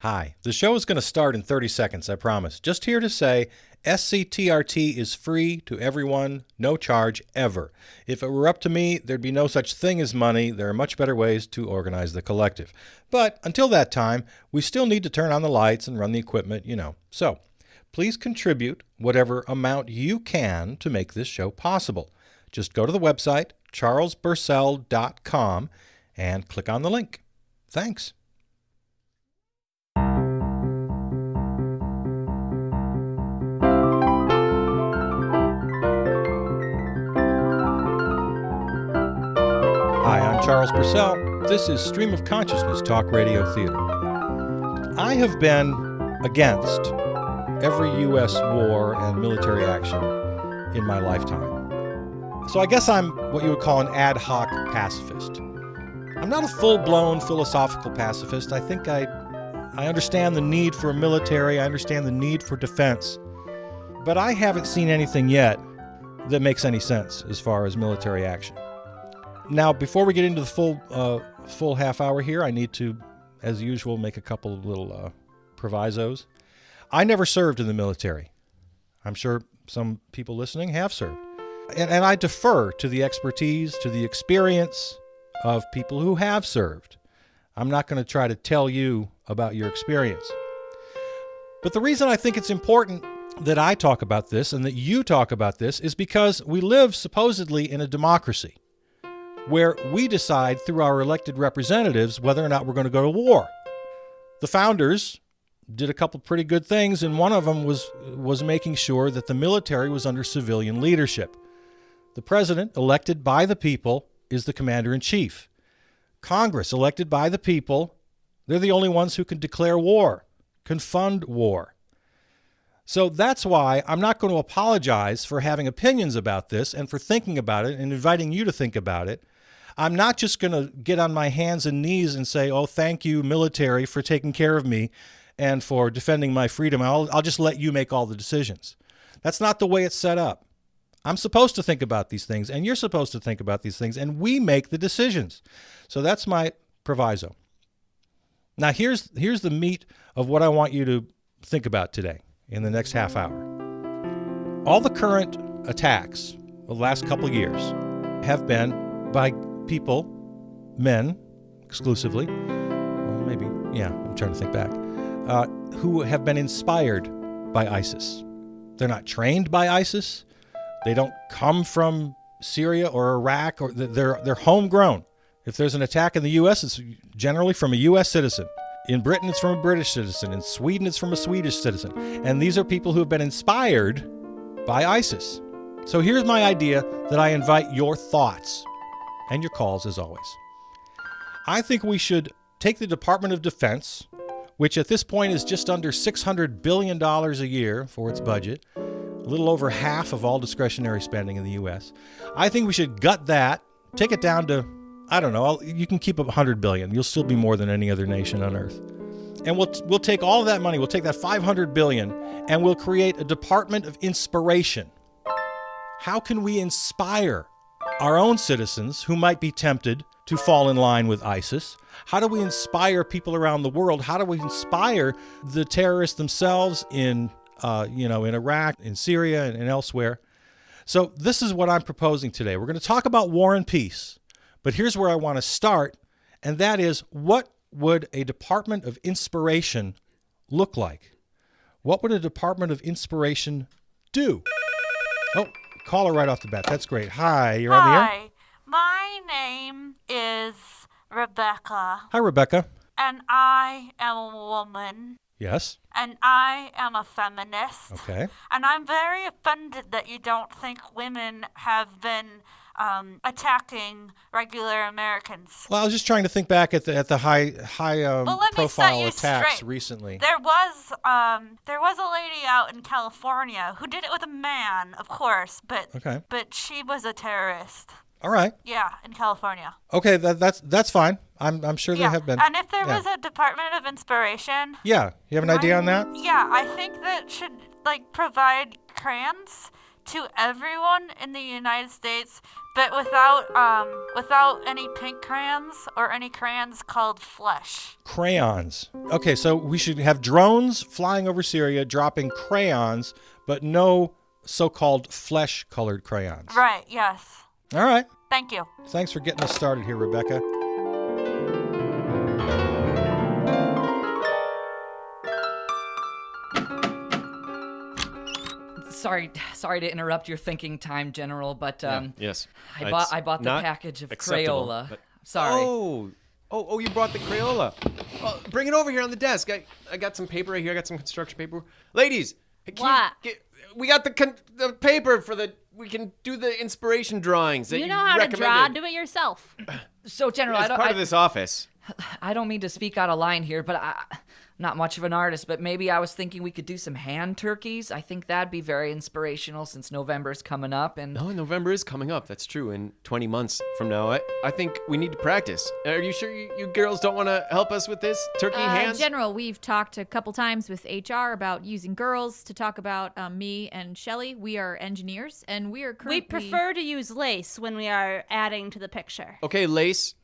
Hi, the show is going to start in 30 seconds, I promise. Just here to say, SCTRT is free to everyone, no charge ever. If it were up to me, there'd be no such thing as money. There are much better ways to organize the collective. But until that time, we still need to turn on the lights and run the equipment, you know. So please contribute whatever amount you can to make this show possible. Just go to the website, charlesbursell.com, and click on the link. Thanks. Hi, I'm Charles Bursell. This is Stream of Consciousness Talk Radio Theater. I have been against every U.S. war and military action in my lifetime. So I guess I'm what you would call an ad hoc pacifist. I'm not a full-blown philosophical pacifist. I think I understand the need for a military. I understand the need for defense. But I haven't seen anything yet that makes any sense as far as military action. Now, before we get into the full half hour here, I need to, as usual, make a couple of little provisos. I never served in the military. I'm sure some people listening have served. And I defer to the expertise, to the experience of people who have served. I'm not going to try to tell you about your experience. But the reason I think it's important that I talk about this and that you talk about this is because we live supposedly in a democracy, where we decide through our elected representatives whether or not we're going to go to war. The founders did a couple pretty good things, and one of them was making sure that the military was under civilian leadership. The president, elected by the people, is the commander-in-chief. Congress, elected by the people, they're the only ones who can declare war, can fund war. So that's why I'm not going to apologize for having opinions about this and for thinking about it and inviting you to think about it. I'm not just going to get on my hands and knees and say, oh, thank you, military, for taking care of me and for defending my freedom. I'll just let you make all the decisions. That's not the way it's set up. I'm supposed to think about these things, and you're supposed to think about these things, and we make the decisions. So that's my proviso. Now, here's the meat of what I want you to think about today in the next half hour. All the current attacks of the last couple of years have been by people, men exclusively, well, maybe, yeah, I'm trying to think back, who have been inspired by ISIS. They're not trained by ISIS. They don't come from Syria or Iraq, or they're homegrown. If there's an attack in the U.S., it's generally from a U.S. citizen. In Britain, it's from a British citizen. In Sweden, it's from a Swedish citizen. And these are people who have been inspired by ISIS. So here's my idea that I invite your thoughts and your calls, as always. I think we should take the Department of Defense, which at this point is just under $600 billion a year for its budget, a little over half of all discretionary spending in the U.S. I think we should gut that, take it down to, I don't know, you can keep up $100 billion. You'll still be more than any other nation on earth. And we'll take all of that money, we'll take that $500 billion, and we'll create a Department of Inspiration. How can we inspire our own citizens who might be tempted to fall in line with ISIS? How do we inspire people around the world? How do we inspire the terrorists themselves in Iraq, in Syria, and elsewhere? So this is what I'm proposing today. We're going to talk about war and peace, but here's where I want to start, and that is, what would a Department of Inspiration look like? What would a Department of Inspiration do? Oh, caller right off the bat. That's great. Hi, you're on the air? Hi, my name is Rebecca. Hi, Rebecca. And I am a woman. Yes. And I am a feminist. Okay. And I'm very offended that you don't think women have been attacking regular Americans. Well, I was just trying to think back at the high profile attacks recently. There was a lady out in California who did it with a man, of course, but she was a terrorist. All right. Yeah, in California. Okay, that's fine. I'm sure there have been. And if there was a Department of Inspiration. Yeah, you have an idea on that? Yeah, I think that should provide crayons to everyone in the United States, but without any pink crayons or any crayons called flesh. Crayons. Okay, so we should have drones flying over Syria dropping crayons, but no so-called flesh-colored crayons. Right, yes. All right. Thank you. Thanks for getting us started here, Rebecca. Sorry to interrupt your thinking time, General, but yes. I bought the package of Crayola. But... Sorry. Oh, you brought the Crayola. Well, bring it over here on the desk. I got some paper right here. I got some construction paper. Ladies, we got the paper we can do the inspiration drawings that you know how recommended. to draw. Do it yourself. So, General, As part of this office. I don't mean to speak out of line here, but I'm not much of an artist, but maybe I was thinking we could do some hand turkeys. I think that'd be very inspirational since November's coming up. And No, November is coming up. That's true. In 20 months from now, I think we need to practice. Are you sure you girls don't want to help us with this turkey hands? General, we've talked a couple times with HR about using girls to talk about me and Shelly. We are engineers, and we are currently... We prefer to use lace when we are adding to the picture. Okay, Lace.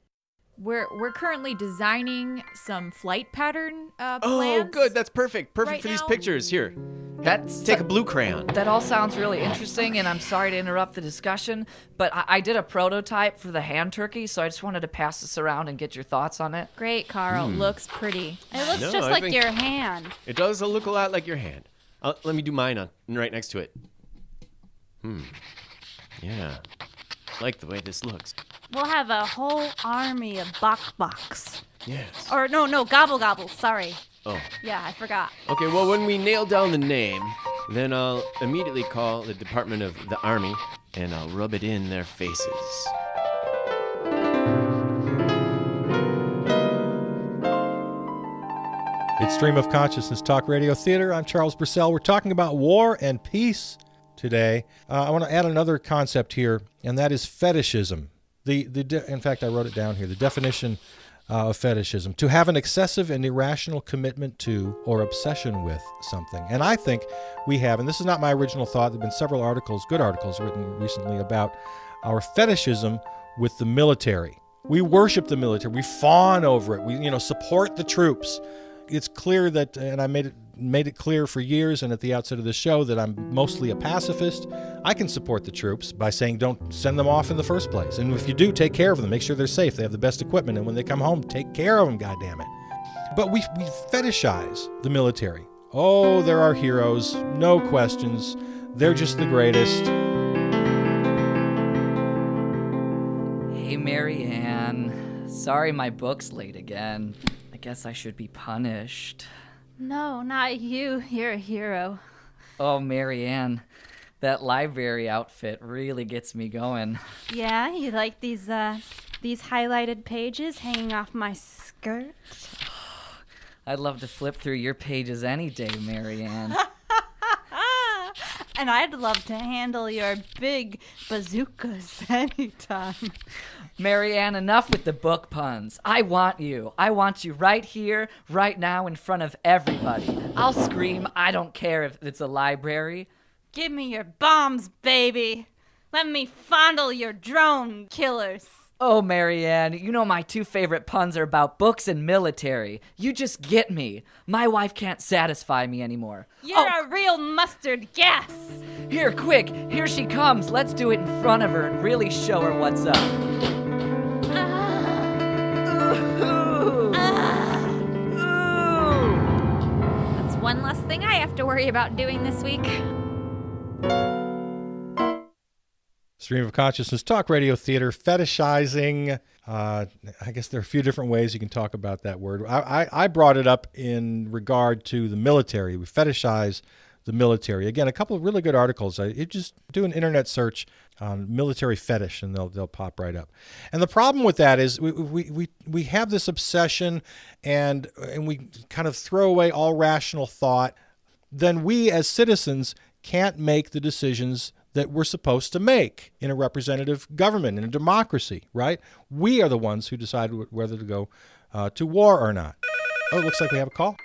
We're currently designing some flight pattern plans. Oh, good. That's perfect. Perfect right for these now. pictures. Here, that's take a blue crayon. That all sounds really interesting, and I'm sorry to interrupt the discussion, but I did a prototype for the hand turkey, so I just wanted to pass this around and get your thoughts on it. Great, Carl. Looks pretty. It looks No, just I like think- your hand. It does look a lot like your hand. Let me do mine right next to it. Yeah. I like the way this looks. We'll have a whole army of box. Yes. Or no, gobble. Sorry. Oh. Yeah, I forgot. Okay, well, when we nail down the name, then I'll immediately call the Department of the Army, and I'll rub it in their faces. It's Stream of Consciousness Talk Radio Theater. I'm Charles Bursell. We're talking about war and peace today. I want to add another concept here, and that is fetishism. In fact, I wrote it down here. The definition of fetishism: to have an excessive and irrational commitment to or obsession with something. And I think we have, and this is not my original thought, there have been several articles, good articles written recently about our fetishism with the military. We worship the military. We fawn over it. We, support the troops. It's clear that, and I made it clear for years and at the outset of the show, that I'm mostly a pacifist. I can support the troops by saying don't send them off in the first place. And if you do, take care of them. Make sure they're safe. They have the best equipment. And when they come home, take care of them, goddammit. But we fetishize the military. Oh, they're our heroes. No questions. They're just the greatest. Hey, Mary Ann. Sorry my book's late again. I guess I should be punished. No, not you. You're a hero. Oh, Mary Ann, that library outfit really gets me going. Yeah, you like these highlighted pages hanging off my skirt? I'd love to flip through your pages any day, Mary Ann. And I'd love to handle your big bazookas anytime. Mary Ann, enough with the book puns. I want you. I want you right here, right now, in front of everybody. I'll scream. I don't care if it's a library. Give me your bombs, baby. Let me fondle your drone killers. Oh, Mary Ann, you know my two favorite puns are about books and military. You just get me. My wife can't satisfy me anymore. You're a real mustard gas. Here, quick, here she comes. Let's do it in front of her and really show her what's up. That's one less thing I have to worry about doing this week. Stream of Consciousness Talk Radio Theater, fetishizing. I guess there are a few different ways you can talk about that word. I brought it up in regard to the military. We fetishize the military. Again, a couple of really good articles. You just do an internet search on military fetish, and they'll pop right up. And the problem with that is we have this obsession, and we kind of throw away all rational thought. Then we as citizens can't make the decisions that we're supposed to make in a representative government, in a democracy, right? We are the ones who decide whether to go to war or not. Oh, it looks like we have a call.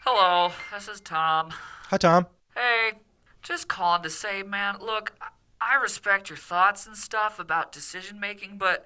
Hello, this is Tom. Hi, Tom. Hey, Just calling to say, man, look, I respect your thoughts and stuff about decision making, but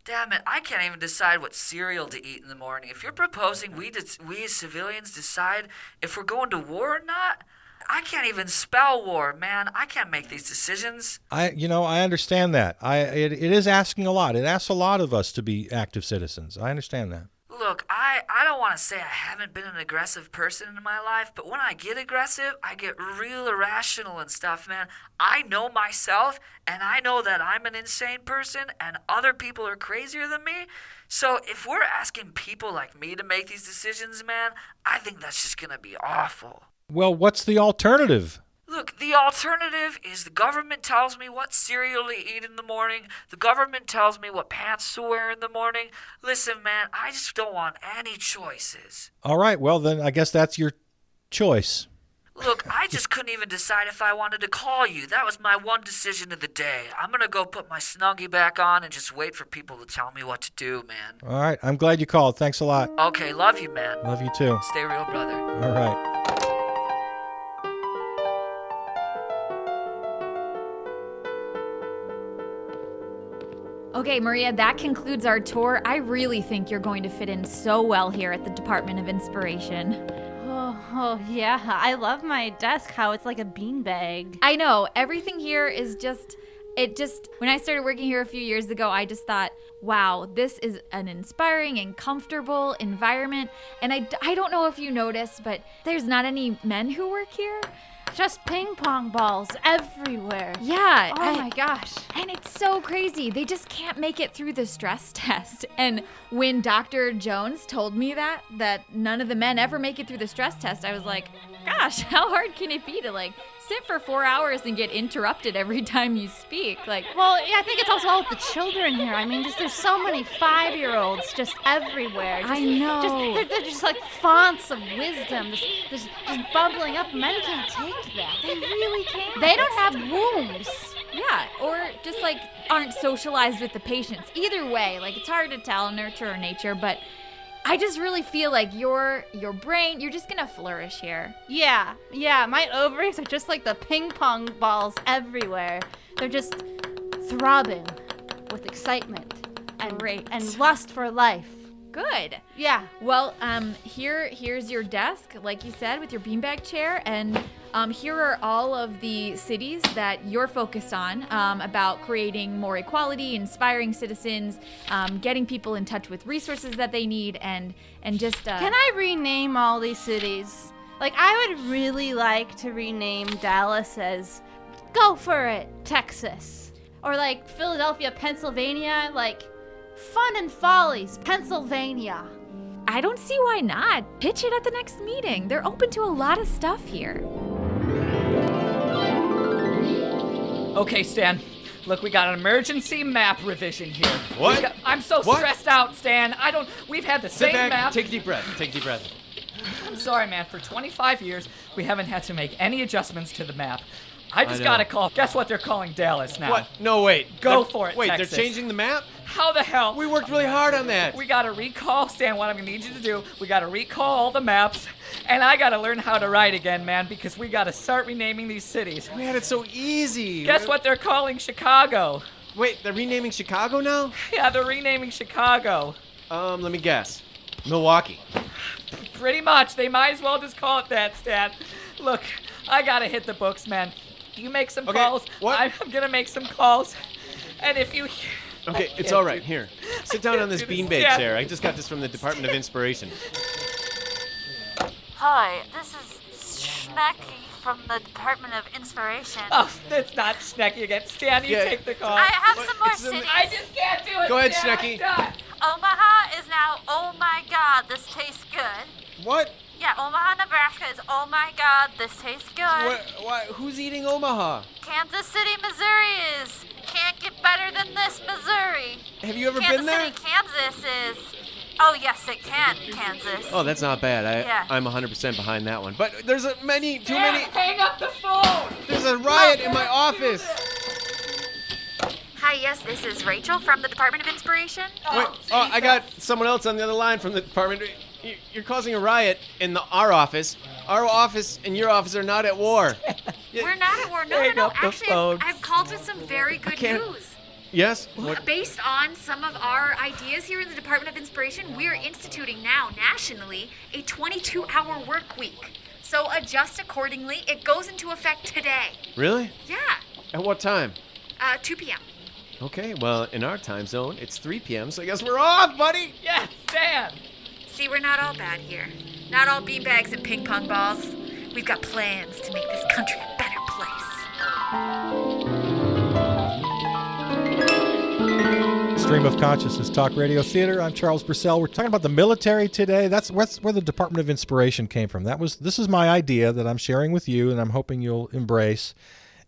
damn it, I can't even decide what cereal to eat in the morning. If you're proposing we as civilians decide if we're going to war or not, I can't even spell war, man. I can't make these decisions. I understand that. It is asking a lot. It asks a lot of us to be active citizens. I understand that. Look, I don't want to say I haven't been an aggressive person in my life, but when I get aggressive, I get real irrational and stuff, man. I know myself, and I know that I'm an insane person, and other people are crazier than me. So if we're asking people like me to make these decisions, man, I think that's just going to be awful. Well, what's the alternative? Look, the alternative is the government tells me what cereal to eat in the morning. The government tells me what pants to wear in the morning. Listen, man, I just don't want any choices. All right, well, then I guess that's your choice. Look, I just couldn't even decide if I wanted to call you. That was my one decision of the day. I'm going to go put my Snuggie back on and just wait for people to tell me what to do, man. All right, I'm glad you called. Thanks a lot. Okay, love you, man. Love you too. Stay real, brother. All right. Okay, Maria, that concludes our tour. I really think you're going to fit in so well here at the Department of Inspiration. Oh, yeah. I love my desk, how it's like a beanbag. I know. Everything here is when I started working here a few years ago, I just thought, wow, this is an inspiring and comfortable environment. And I don't know if you noticed, but there's not any men who work here. Just ping pong balls everywhere. Yeah. Oh my gosh. And it's so crazy. They just can't make it through the stress test. And when Dr. Jones told me that none of the men ever make it through the stress test, I was like, gosh, how hard can it be to sit for 4 hours and get interrupted every time you speak? Well, yeah, I think it's also all with the children here. I mean, there's so many 5-year-olds just everywhere. I know. They're just like fonts of wisdom, just bubbling up. Men can't take that. They really can't. They don't have wombs. Yeah, or just aren't socialized with the patients. Either way, it's hard to tell nurture or nature, but I just really feel like your brain, you're just gonna flourish here. Yeah, my ovaries are just like the ping pong balls everywhere. They're just throbbing with excitement and lust for life. Good. Yeah. Well, here's your desk, like you said, with your beanbag chair, and here are all of the cities that you're focused on about creating more equality, inspiring citizens, getting people in touch with resources that they need, and just. Can I rename all these cities? I would really like to rename Dallas as Go For It, Texas, or Philadelphia, Pennsylvania, Fun and Follies, Pennsylvania. I don't see why not. Pitch it at the next meeting. They're open to a lot of stuff here. Okay, Stan. Look, we got an emergency map revision here. What? I'm so What? stressed out, Stan. We've had the Sit same back, map. take a deep breath. I'm sorry, man. For 25 years, we haven't had to make any adjustments to the map. I just know. gotta call. Guess what they're calling Dallas now? What? No, wait. Go for it, Wait, Texas. they're changing the map? How the hell? We worked really hard on that. We gotta recall, Stan, what I'm gonna need you to do. We gotta recall all the maps, and I gotta learn how to write again, man, because we gotta start renaming these cities. We had it so easy. Guess what they're calling Chicago? Wait, they're renaming Chicago now? Yeah, they're renaming Chicago. Let me guess. Milwaukee. Pretty much. They might as well just call it that, Stan. Look, I gotta hit the books, man. You make some Okay, calls. what? I'm gonna make some calls. And if you... Okay, I it's can't all right. do- Here, sit down on this do this. beanbag Yeah. chair. I just got this from the Department of Inspiration. Hi, this is Schnecky from the Department of Inspiration. Oh, it's not Schnecky again. Stan, you Yeah. take the call. I have What? some more It's in the- cities. I just can't do it. Go ahead, Stan. Schnecky. I'm done. Omaha is now, oh my god, this tastes good. What? Yeah, Omaha, Nebraska is, oh my god, this tastes good. What? Who's eating Omaha? Kansas City, Missouri is, can't get better than this, Missouri. Have you ever Kansas been there? City, Kansas is, oh yes it can, Kansas. Oh, that's not bad. Yeah. I'm 100% behind that one. But there's too many. Hang up the phone. There's a riot in my office. Hi, yes, this is Rachel from the Department of Inspiration. Wait, I got someone else on the other line from the department. You're causing a riot in our office. Our office and your office are not at war. We're not at war. No. Hang up the Actually, phone. I've called with some very good can't- news. Yes? What? Based on some of our ideas here in the Department of Inspiration, we are instituting now, nationally, a 22-hour work week. So adjust accordingly. It goes into effect today. Really? Yeah, At what time? 2 p.m. Okay, well, in our time zone, it's 3 p.m., so I guess we're off, buddy! Yes, Dan. See, we're not all bad here. Not all beanbags and ping pong balls. We've got plans to make this country a better place. Stream of Consciousness Talk Radio Theater. I'm Charles Bursell. We're talking about the military today. That's where the Department of Inspiration came from. This is my idea that I'm sharing with you, and I'm hoping you'll embrace,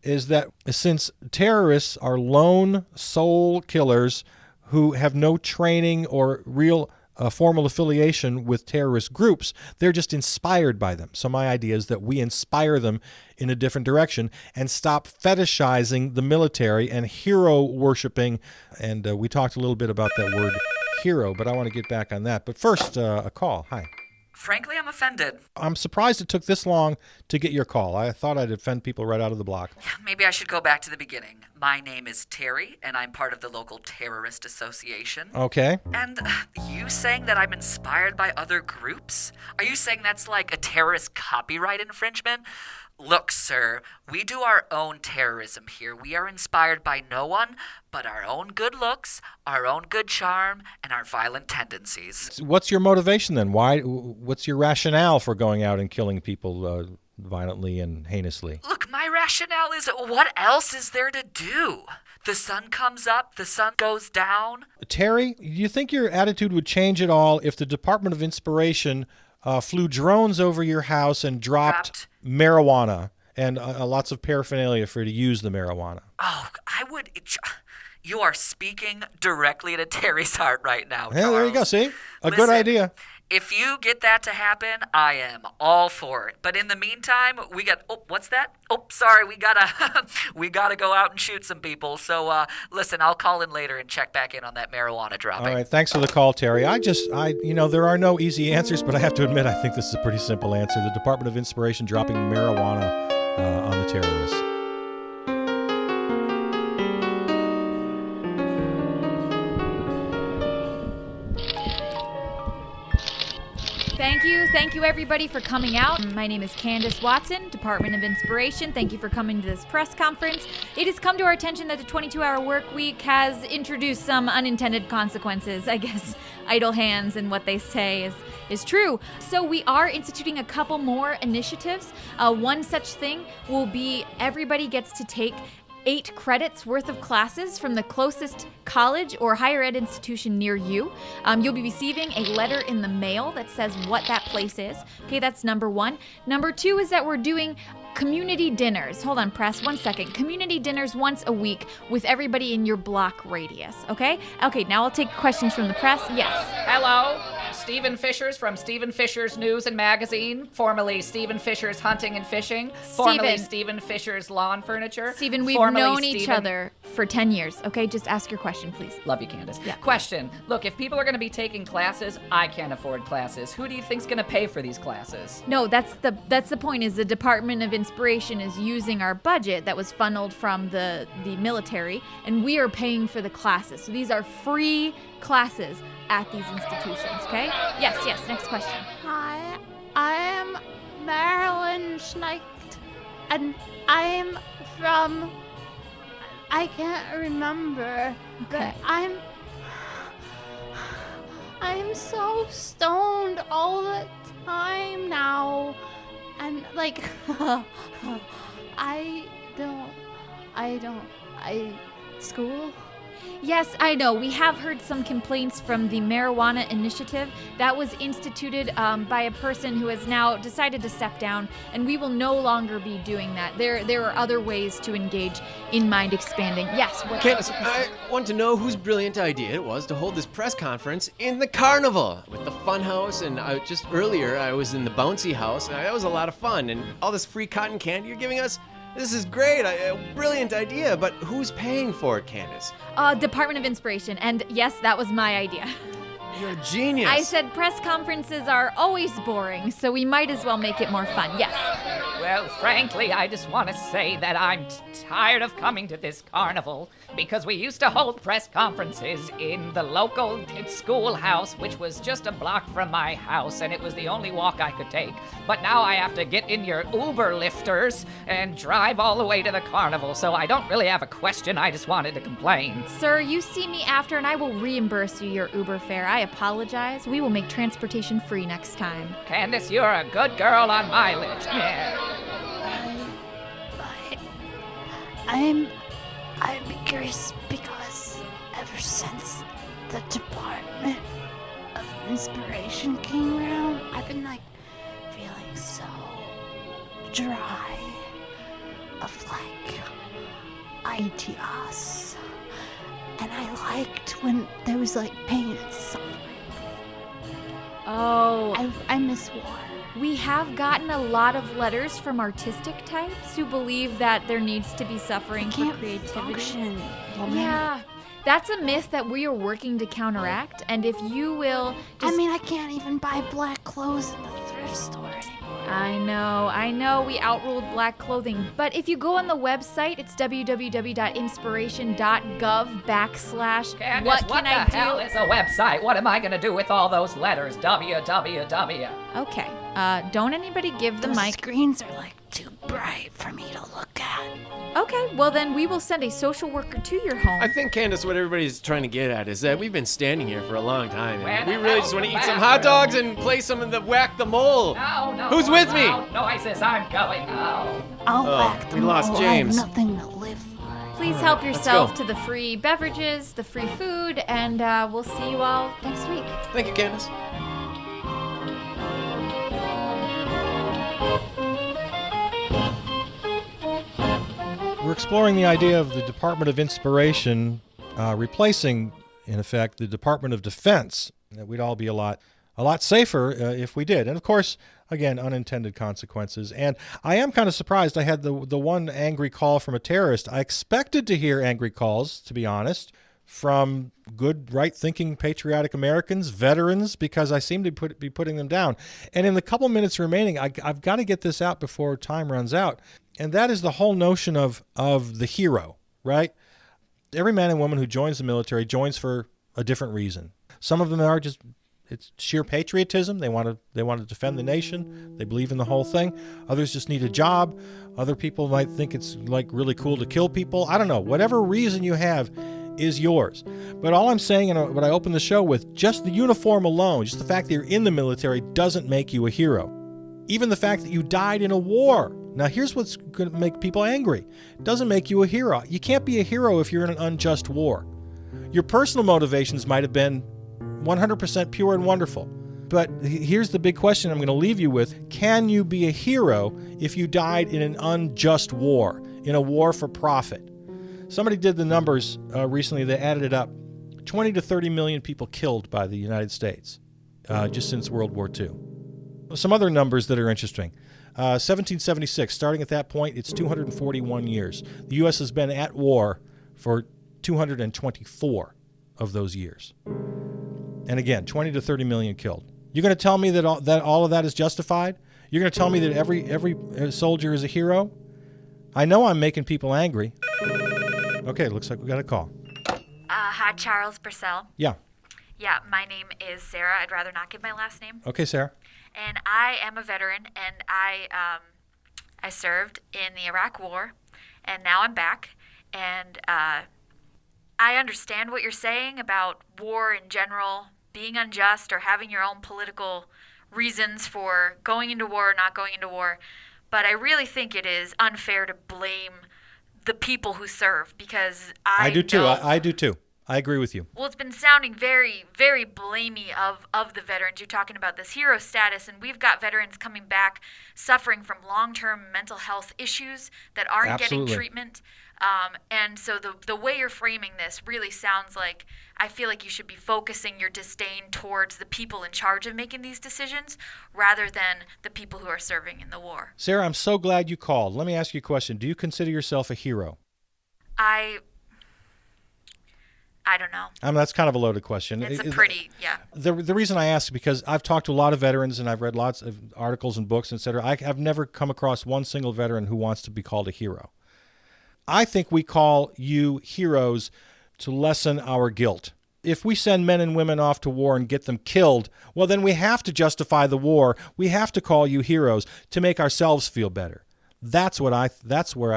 is that since terrorists are lone soul killers who have no training or real formal affiliation with terrorist groups, they're just inspired by them. So my idea is that we inspire them in a different direction and stop fetishizing the military and hero worshiping. And we talked a little bit about that word hero, but I want to get back on that. But first, a call. Hi. Frankly, I'm offended. I'm surprised it took this long to get your call. I thought I'd offend people right out of the block. Maybe I should go back to the beginning. My name is Terry, and I'm part of the local terrorist association. Okay. And you saying that I'm inspired by other groups? Are you saying that's like a terrorist copyright infringement? Look, sir, we do our own terrorism here. We are inspired by no one but our own good looks, our own good charm, and our violent tendencies. What's your motivation then? What's your rationale for going out and killing people violently and heinously? Look, my rationale is, what else is there to do? The sun comes up, the sun goes down. Terry, do you think your attitude would change at all if the Department of Inspiration flew drones over your house and dropped marijuana and lots of paraphernalia for you to use the marijuana? Oh, I would... You are speaking directly to Terry's heart right now, Yeah, there you go. Charles. See? A good Listen, idea. If you get that to happen, I am all for it. But in the meantime, we got... Oh, what's that? Oh, sorry, we gotta go out and shoot some people. So, listen, I'll call in later and check back in on that marijuana dropping. All right, thanks for the call, Terry. There are no easy answers, but I have to admit, I think this is a pretty simple answer. The Department of Inspiration dropping marijuana on the terrorists. Thank you everybody for coming out. My name is Candace Watson, Department of Inspiration. Thank you for coming to this press conference. It has come to our attention that the 22-hour work week has introduced some unintended consequences. I guess idle hands and what they say is true. So we are instituting a couple more initiatives. One such thing will be everybody gets to take 8 credits worth of classes from the closest college or higher ed institution near you. You'll be receiving a letter in the mail that says what that place is. Okay, that's number 1. Number 2 is that we're doing community dinners. Hold on, press, 1 second. Community dinners once a week with everybody in your block radius, okay? Okay, now I'll take questions from the press. Yes. Hello, Stephen Fishers from Stephen Fisher's News and Magazine, formerly Stephen Fisher's Hunting and Fishing, formerly Stephen Fisher's Lawn Furniture. Stephen, we've known each other for 10 years, okay? Just ask your question, please. Love you, Candace. Yeah. Question. Look, if people are going to be taking classes, I can't afford classes. Who do you think's going to pay for these classes? No, that's the point, is the Department of Inspiration is using our budget that was funneled from the military, and we are paying for the classes. So these are free classes at these institutions, okay? Yes, next question. Hi, I am Marilyn Schnecht, and I'm from... I can't remember, but I'm so stoned all the time now, and like, school? Yes, I know. We have heard some complaints from the marijuana initiative that was instituted by a person who has now decided to step down, and we will no longer be doing that. There are other ways to engage in mind expanding. Yes. Candace, I want to know whose brilliant idea it was to hold this press conference in the carnival with the fun house, and just earlier I was in the bouncy house, and that was a lot of fun, and all this free cotton candy you're giving us. This is great, a brilliant idea, but who's paying for it, Candace? Department of Inspiration, and yes, that was my idea. You're a genius. I said press conferences are always boring, so we might as well make it more fun. Yes. Well, frankly, I just want to say that I'm tired of coming to this carnival because we used to hold press conferences in the local schoolhouse, which was just a block from my house, and it was the only walk I could take. But now I have to get in your Uber lifters and drive all the way to the carnival, so I don't really have a question. I just wanted to complain. Sir, you see me after and I will reimburse you your Uber fare. I apologize. We will make transportation free next time. Candace, you're a good girl on my list. Yeah. I'm curious because ever since the Department of Inspiration came around, I've been feeling so dry of ideas. And I liked when there was pain and suffering. Oh, I miss war. we have gotten a lot of letters from artistic types who believe that there needs to be suffering for creativity. Function, woman. Yeah, that's a myth that we are working to counteract. And if you will just... I can't even buy black clothes in the thrift store anymore. I know, we outruled black clothing. But if you go on the website, it's www.inspiration.gov/ Candace, what what can I the do? hell is a website? What am I going to do with all those letters? www. Okay, don't anybody give the Those mic. screens are too bright for me to look at. Okay, well then we will send a social worker to your home. I think, Candace, what everybody's trying to get at is that we've been standing here for a long time, and we Where the really hell's just want to the eat some bathroom? hot dogs and play some of the Whack the Mole. No. Who's with me? Loud noises, I'm going home. I'll whack them we lost all. James. I have nothing to live for. Please help yourself go. to the free beverages, the free food, and we'll see you all next week. Thank you, Candace. We're exploring the idea of the Department of Inspiration replacing, in effect, the Department of Defense. That we'd all be a lot safer if we did. And of course, again, unintended consequences. And I am kind of surprised I had the one angry call from a terrorist. I expected to hear angry calls, to be honest, from good, right-thinking, patriotic Americans, veterans, because I seem to be putting them down. And in the couple minutes remaining, I've got to get this out before time runs out. And that is the whole notion of the hero, right? Every man and woman who joins the military joins for a different reason. Some of them are just, it's sheer patriotism. They want to defend the nation. They believe in the whole thing. Others just need a job. Other people might think it's really cool to kill people. I don't know. Whatever reason you have is yours. But all I'm saying, and what I opened the show with, just the uniform alone, just the fact that you're in the military doesn't make you a hero. Even the fact that you died in a war. Now, here's what's going to make people angry. It doesn't make you a hero. You can't be a hero if you're in an unjust war. Your personal motivations might have been 100% pure and wonderful. But here's the big question I'm going to leave you with. Can you be a hero if you died in an unjust war, in a war for profit? Somebody did the numbers recently. They added it up. 20 to 30 million people killed by the United States just since World War II. Some other numbers that are interesting. 1776, starting at that point, it's 241 years. The U.S. has been at war for 224 of those years. And again, 20 to 30 million killed. You're going to tell me that all of that is justified? You're going to tell me that every soldier is a hero? I know I'm making people angry. Okay, looks like we got a call. Hi, Charles Bursell. Yeah. Yeah, my name is Sarah. I'd rather not give my last name. Okay, Sarah. And I am a veteran, and I served in the Iraq War, and now I'm back. And I understand what you're saying about war in general being unjust or having your own political reasons for going into war or not going into war. But I really think it is unfair to blame the people who serve, because I do too. know- I do too. I agree with you. Well, it's been sounding very, very blamey of the veterans. You're talking about this hero status, and we've got veterans coming back suffering from long-term mental health issues that aren't Absolutely. getting treatment. And so the way you're framing this really sounds like I feel like you should be focusing your disdain towards the people in charge of making these decisions rather than the people who are serving in the war. Sarah, I'm so glad you called. Let me ask you a question. Do you consider yourself a hero? I I don't know. That's kind of a loaded question. It's a pretty, yeah. The reason I ask is because I've talked to a lot of veterans and I've read lots of articles and books, etc. I've never come across one single veteran who wants to be called a hero. I think we call you heroes to lessen our guilt. If we send men and women off to war and get them killed, well, then we have to justify the war. We have to call you heroes to make ourselves feel better. That's where I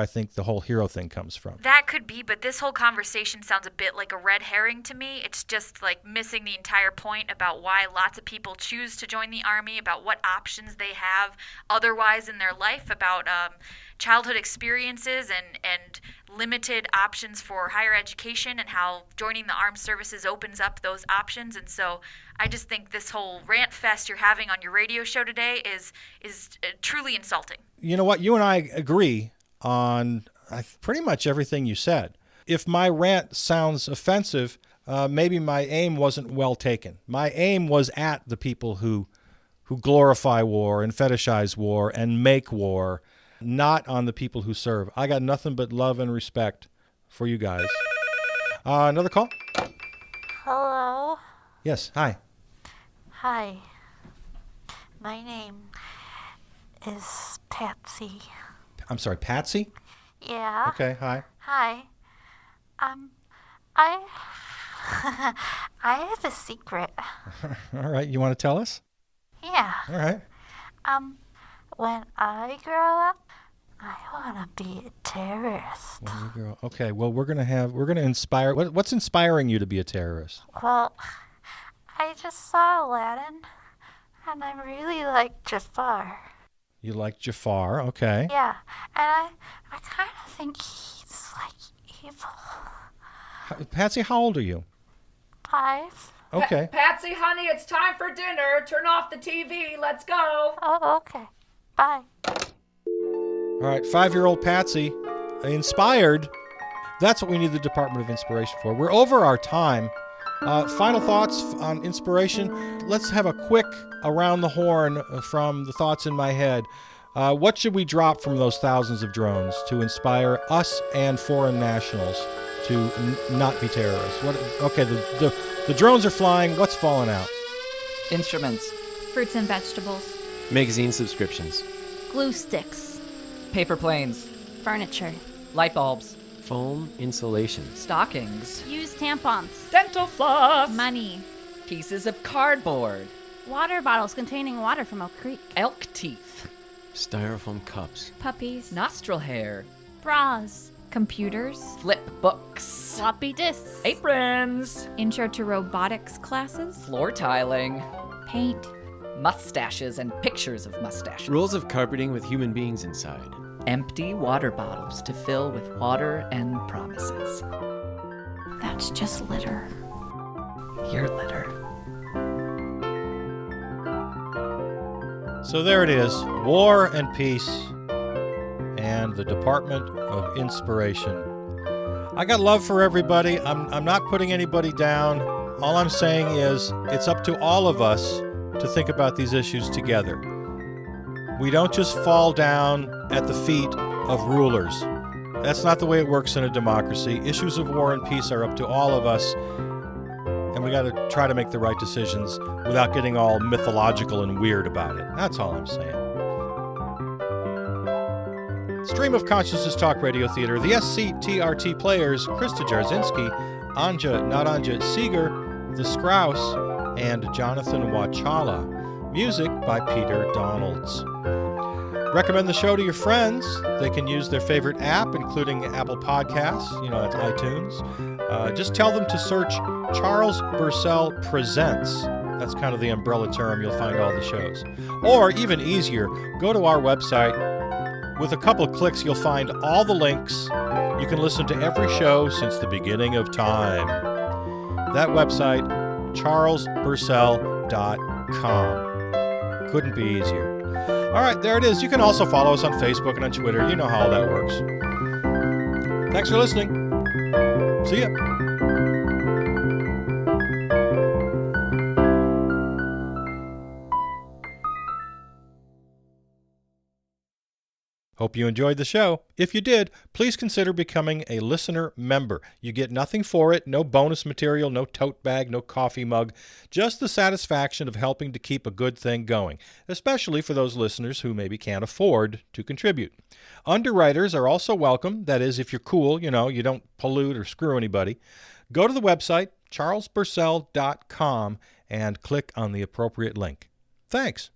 think the whole hero thing comes from. That could be, but this whole conversation sounds a bit like a red herring to me. It's just like missing the entire point about why lots of people choose to join the Army, about what options they have otherwise in their life, about childhood experiences and limited options for higher education, and how joining the armed services opens up those options. And so I just think this whole rant fest you're having on your radio show today is truly insulting. You know what? You and I agree on pretty much everything you said. If my rant sounds offensive, maybe my aim wasn't well taken. My aim was at the people who glorify war and fetishize war and make war, not on the people who serve. I got nothing but love and respect for you guys. Another call? Hello. Yes, hi. Hi. My name is Patsy. I'm sorry, Patsy? Yeah. Okay, hi. Hi. I have a secret. All right, you want to tell us? Yeah. All right. When I grow up, I want to be a terrorist. Okay, well, we're gonna inspire. What's inspiring you to be a terrorist? Well, I just saw Aladdin, and I really like Jafar. You like Jafar, okay. Yeah, and I kind of think he's like evil. Patsy, how old are you? 5. Okay. Patsy, honey, it's time for dinner. Turn off the TV. Let's go. Oh, okay. Bye. All right, 5-year-old Patsy, inspired. That's what we need the Department of Inspiration for. We're over our time. Final thoughts on inspiration. Let's have a quick around the horn from the thoughts in my head. What should we drop from those thousands of drones to inspire us and foreign nationals to not be terrorists? Okay, the drones are flying. What's falling out? Instruments. Fruits and vegetables. Magazine subscriptions. Glue sticks. Paper planes. Furniture. Light bulbs. Foam insulation. Stockings. Used tampons. Dental floss. Money. Pieces of cardboard. Water bottles containing water from Oak Creek. Elk teeth. Styrofoam cups. Puppies. Nostril hair. Bras. Computers. Flip books. Floppy disks. Aprons. Intro to robotics classes. Floor tiling. Paint. Mustaches and pictures of mustaches. Rolls of carpeting with human beings inside. Empty water bottles to fill with water and promises. That's just litter. Your litter. So there it is, War and Peace and the Department of Inspiration. I got love for everybody. I'm not putting anybody down. All I'm saying is it's up to all of us to think about these issues together. We don't just fall down at the feet of rulers. That's not the way it works in a democracy. Issues of war and peace are up to all of us, and we got to try to make the right decisions without getting all mythological and weird about it. That's all I'm saying. Stream of Consciousness Talk Radio Theater, the SCTRT players, Krista Jarzinski, Anja, not Anja, Seeger, The Scrouse, and Jonathan Wachala. Music by Peter Donalds. Recommend the show to your friends. They can use their favorite app, including Apple Podcasts, that's iTunes. Just tell them to search Charles Bursell Presents. That's kind of the umbrella term. You'll find all the shows. Or even easier, go to our website. With a couple of clicks, you'll find all the links. You can listen to every show since the beginning of time. That website, charlesbursell.com. Couldn't be easier. All right, there it is. You can also follow us on Facebook and on Twitter. You know how all that works. Thanks for listening. See ya. Hope you enjoyed the show. If you did, please consider becoming a listener member. You get nothing for it, no bonus material, no tote bag, no coffee mug, just the satisfaction of helping to keep a good thing going, especially for those listeners who maybe can't afford to contribute. Underwriters are also welcome. That is, if you're cool, you don't pollute or screw anybody. Go to the website, charlesbursell.com, and click on the appropriate link. Thanks.